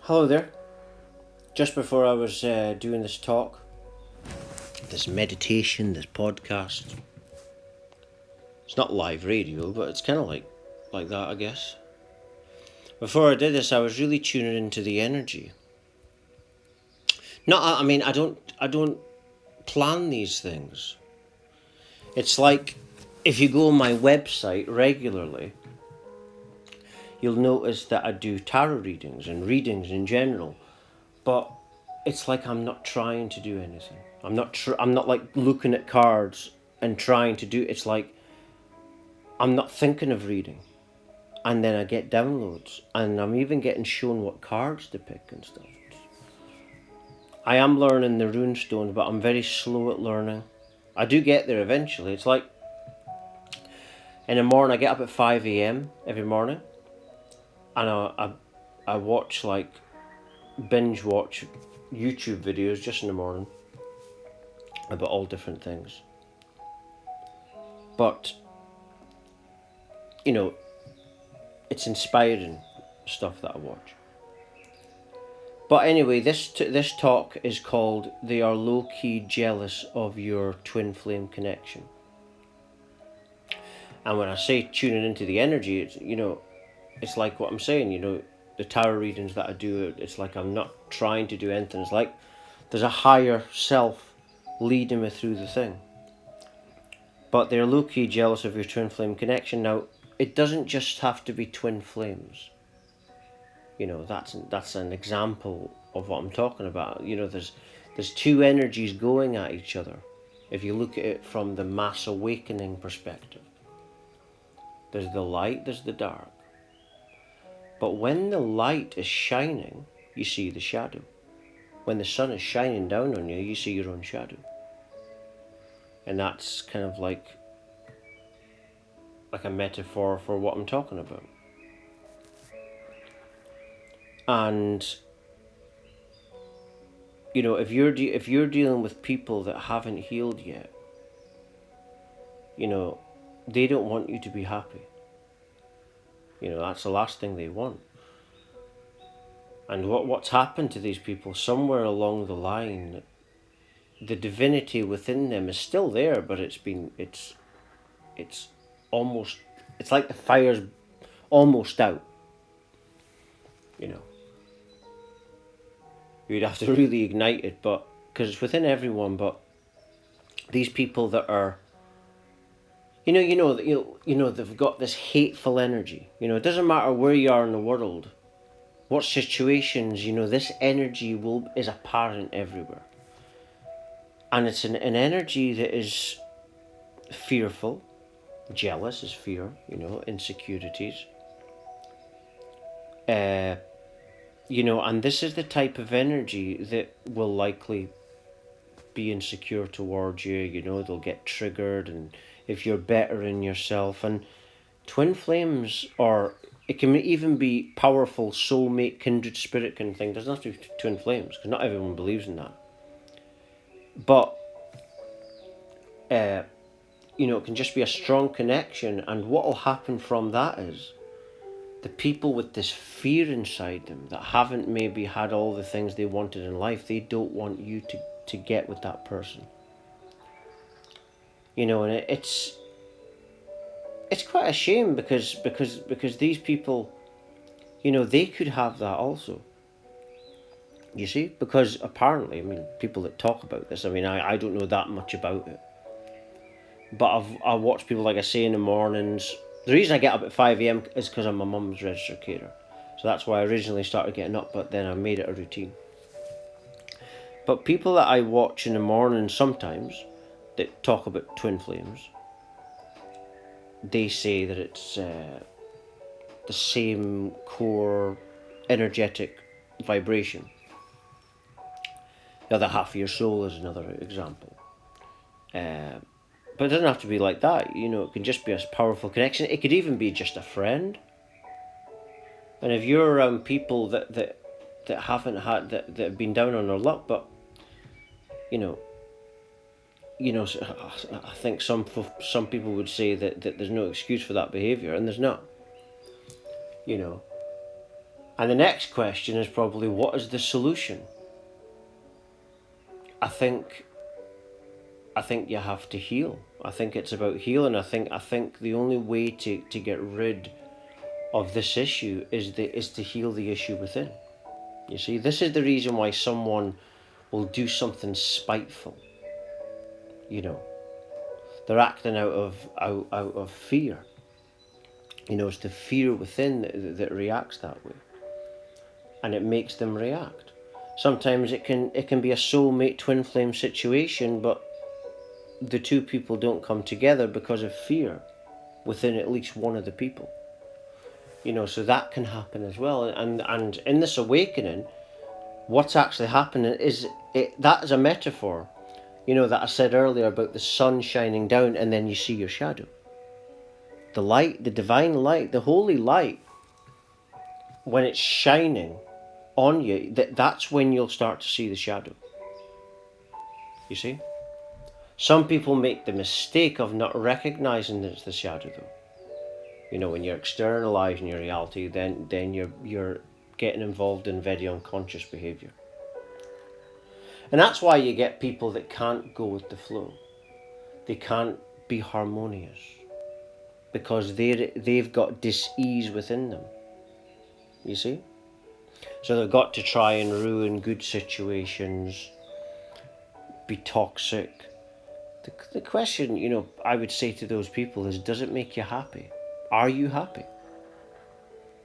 Hello there. Just before I was doing this talk, this meditation, this podcast, it's not live radio, but it's kind of like that, I guess. Before I did this, I was really tuning into the energy. I mean, I don't plan these things. It's like if you go on my website regularly, you'll notice that I do tarot readings and readings in general, but it's like I'm not trying to do anything. I'm not like looking at cards and trying to do. It's like I'm not thinking of reading, and then I get downloads, and I'm even getting shown what cards to pick and stuff. I am learning the rune stone, but I'm very slow at learning. I do get there eventually. It's like in the morning, I get up at 5 a.m. every morning, and I watch binge watch YouTube videos just in the morning about all different things. But it's inspiring stuff that I watch. But anyway, this talk is called "They Are Low-Key Jealous of Your Twin Flame Connection." And when I say tuning into the energy, it's like what I'm saying. The tarot readings that I do, it's like I'm not trying to do anything. It's like there's a higher self leading me through the thing. But they're low-key jealous of your twin flame connection. Now, it doesn't just have to be twin flames. That's an example of what I'm talking about. There's two energies going at each other. If you look at it from the mass awakening perspective, there's the light, there's the dark. But when the light is shining, you see the shadow. When the sun is shining down on you, you see your own shadow. And that's kind of like a metaphor for what I'm talking about. And if you're dealing with people that haven't healed yet, they don't want you to be happy. That's the last thing they want. And what's happened to these people somewhere along the line, the divinity within them is still there, but it's almost, it's like the fire's almost out. You'd have to really ignite it, but because it's within everyone. But these people that are, they've got this hateful energy. It doesn't matter where you are in the world, what situations. This energy is apparent everywhere, and it's an energy that is fearful. Jealous is fear. Insecurities. And this is the type of energy that will likely be insecure towards you. They'll get triggered, and if you're better in yourself. And twin flames, or it can even be powerful soulmate, kindred spirit kind of thing. It doesn't have to be twin flames, because not everyone believes in that. But it can just be a strong connection, and what will happen from that is the people with this fear inside them that haven't maybe had all the things they wanted in life, they don't want you to get with that person. And it's quite a shame because these people, they could have that also. You see, because apparently, people that talk about this, I don't know that much about it, but I watch people, like I say, in the mornings. The reason I get up at 5 a.m. is because I'm my mum's registered carer. So that's why I originally started getting up, but then I made it a routine. But people that I watch in the morning sometimes that talk about twin flames, they say that it's the same core energetic vibration. The other half of your soul is another example. But it doesn't have to be like that. It can just be a powerful connection. It could even be just a friend. And if you're around people that haven't had, that have been down on their luck, but I think some people would say that there's no excuse for that behaviour, and there's not. And the next question is probably, what is the solution? I think you have to heal. I think it's about healing. I think the only way to get rid of this issue is to heal the issue within. You see, this is the reason why someone will do something spiteful. You know, they're acting out of fear. You know, it's the fear within that reacts that way, and it makes them react. Sometimes it can be a soulmate twin flame situation, but the two people don't come together because of fear within at least one of the people. You know, so that can happen as well. And in this awakening, what's actually happening is that is a metaphor, you know, that I said earlier about the sun shining down and then you see your shadow. The light, the divine light, the holy light, when it's shining on you, that's when you'll start to see the shadow. You see? Some people make the mistake of not recognizing that it's the shadow, though. You know, when you're externalizing your reality, then you're getting involved in very unconscious behavior. And that's why you get people that can't go with the flow. They can't be harmonious because they've got dis-ease within them. You see? So they've got to try and ruin good situations, be toxic. The question, you know, I would say to those people is, does it make you happy? Are you happy?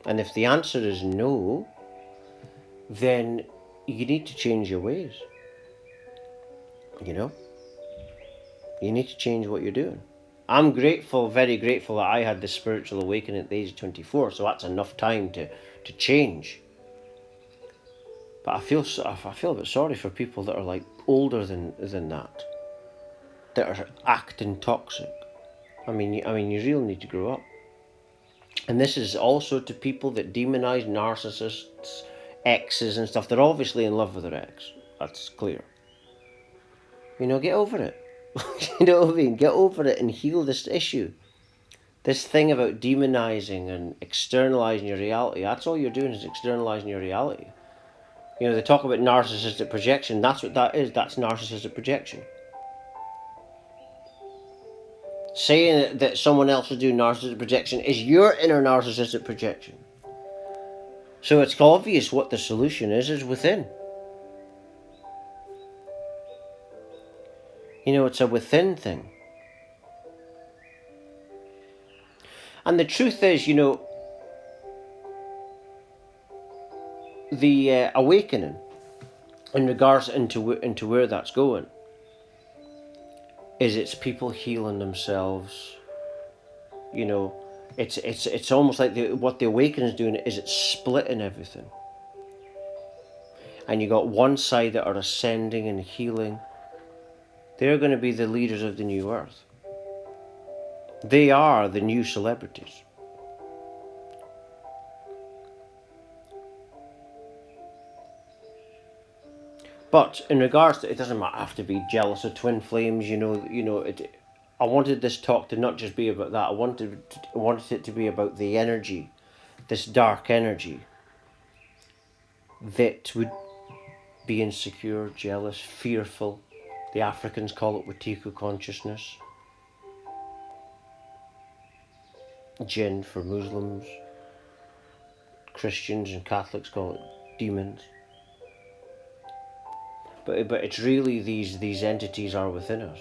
And if the answer is no, then you need to change your ways. You know? You need to change what you're doing. I'm grateful, very grateful that I had this spiritual awakening at the age of 24, so that's enough time to change. But I feel a bit sorry for people that are like older than that are acting toxic. I mean, you really need to grow up. And this is also to people that demonize narcissists, exes and stuff. They're obviously in love with their ex. That's clear. You know, get over it. You know what I mean? Get over it and heal this issue. This thing about demonizing and externalizing your reality, that's all you're doing is externalizing your reality. You know, they talk about narcissistic projection. That's what that is. That's narcissistic projection. Saying that someone else is doing narcissistic projection is your inner narcissistic projection. So it's obvious what the solution is within. You know, it's a within thing. And the truth is, you know, the awakening in regards into where that's going is it's people healing themselves. You know, it's almost like what the awakening is doing is it's splitting everything. And you got one side that are ascending and healing. They're going to be the leaders of the new earth. They are the new celebrities. But in regards to, it doesn't have to be jealous of twin flames, you know. I wanted this talk to not just be about that. I wanted it to be about the energy, this dark energy that would be insecure, jealous, fearful. The Africans call it Watiku consciousness. Jinn for Muslims. Christians and Catholics call it demons. But it's really these entities are within us.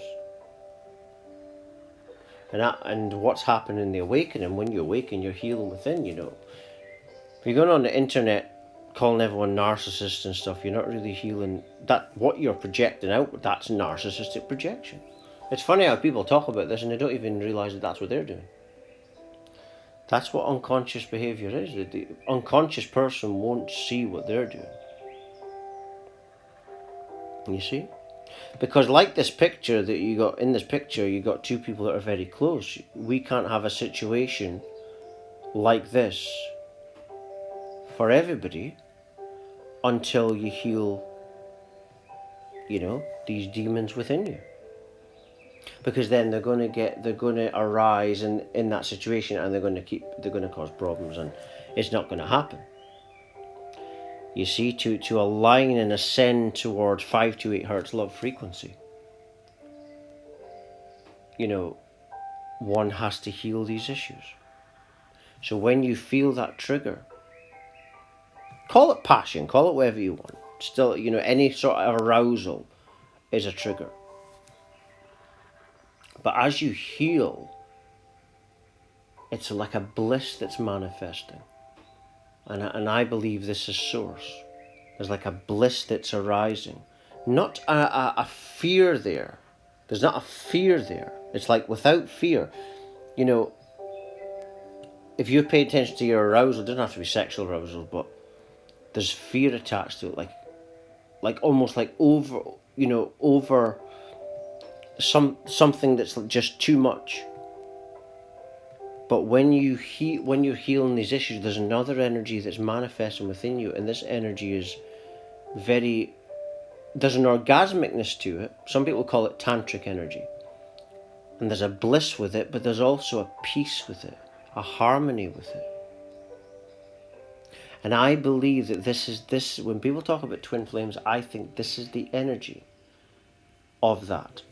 And what's happening in the awakening, when you awaken, you're healing within, you know. If you're going on the internet calling everyone narcissists and stuff, you're not really healing. That what you're projecting out, that's narcissistic projection. It's funny how people talk about this and they don't even realise that that's what they're doing. That's what unconscious behaviour is. The unconscious person won't see what they're doing. You see? Because like this picture that you got, in this picture, you got two people that are very close. We can't have a situation like this for everybody until you heal, you know, these demons within you. Because then they're going to arise in that situation and they're going to cause problems and it's not going to happen. You see, to align and ascend towards 5 to 8 hertz love frequency, one has to heal these issues. So when you feel that trigger, call it passion, call it whatever you want. Still, any sort of arousal is a trigger. But as you heal, it's like a bliss that's manifesting. And I believe this is source. There's like a bliss that's arising. Not a fear there. There's not a fear there. It's like without fear. If you pay attention to your arousal, it doesn't have to be sexual arousal, but there's fear attached to it. Like almost like over something that's just too much. But when you're healing these issues, there's another energy that's manifesting within you, and this energy is there's an orgasmicness to it. Some people call it tantric energy. And there's a bliss with it, but there's also a peace with it, a harmony with it. And I believe that this when people talk about twin flames, I think this is the energy of that.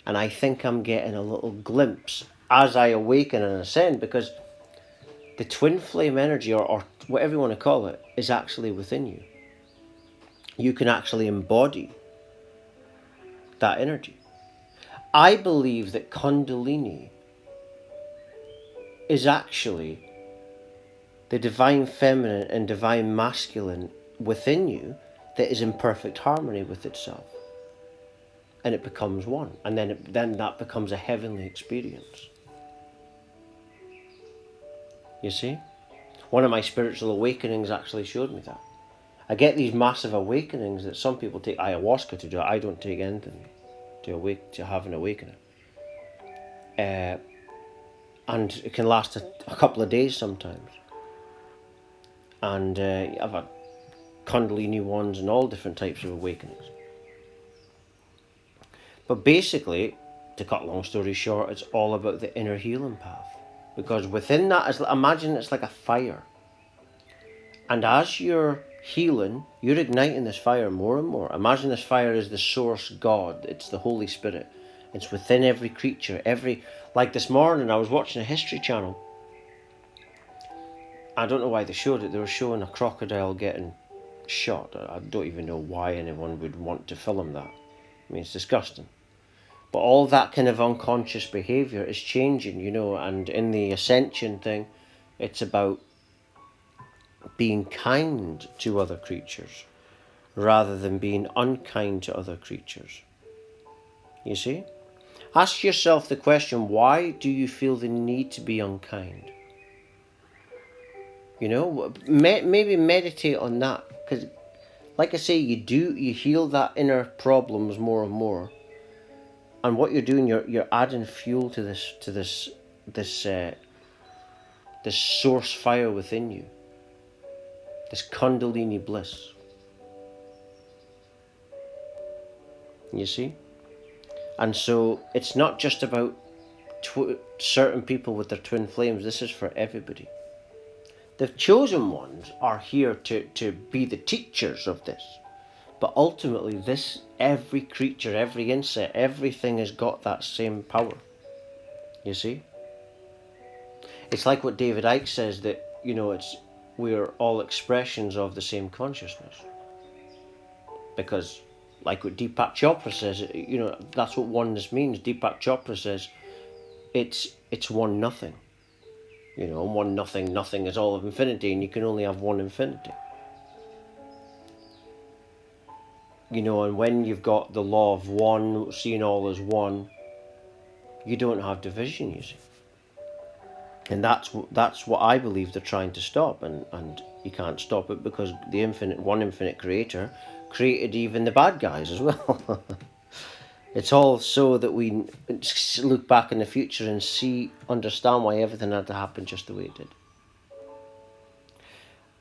And I think I'm getting a little glimpse as I awaken and ascend, because the twin flame energy, or whatever you want to call it, is actually within you. You can actually embody that energy. I believe that Kundalini is actually the divine feminine and divine masculine within you that is in perfect harmony with itself. And it becomes one. And then that becomes a heavenly experience. You see? One of my spiritual awakenings actually showed me that. I get these massive awakenings that some people take ayahuasca to do. I don't take anything to have an awakening. And it can last a couple of days sometimes. And I've had Kundalini ones and all different types of awakenings. But basically, to cut a long story short, it's all about the inner healing path. Because within that, imagine it's like a fire. And as you're healing, you're igniting this fire more and more. Imagine this fire is the source God. It's the Holy Spirit. It's within every creature. Like this morning, I was watching a History Channel. I don't know why they showed it. They were showing a crocodile getting shot. I don't even know why anyone would want to film that. I mean, it's disgusting. But all that kind of unconscious behaviour is changing, and in the ascension thing, it's about being kind to other creatures rather than being unkind to other creatures. You see? Ask yourself the question, why do you feel the need to be unkind? Maybe meditate on that, because like I say, you heal that inner problems more and more. And what you're doing, you're adding fuel to this source fire within you, this Kundalini bliss. You see, and so it's not just about certain people with their twin flames. This is for everybody. The chosen ones are here to be the teachers of this. But ultimately, every creature, every insect, everything has got that same power. You see? It's like what David Icke says, that, we're all expressions of the same consciousness. Because, like what Deepak Chopra says, that's what oneness means. Deepak Chopra says, it's one nothing. One nothing, nothing is all of infinity, and you can only have one infinity. And when you've got the law of one, seeing all as one, you don't have division, you see. And that's what I believe they're trying to stop, and you can't stop it, because the one infinite creator created even the bad guys as well. It's all so that we look back in the future and understand why everything had to happen just the way it did.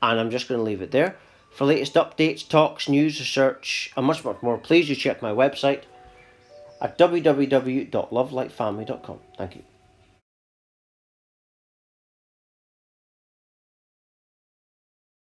And I'm just going to leave it there. For latest updates, talks, news, research, and much, much more, please do check my website at www.lovelightfamily.com. Thank you.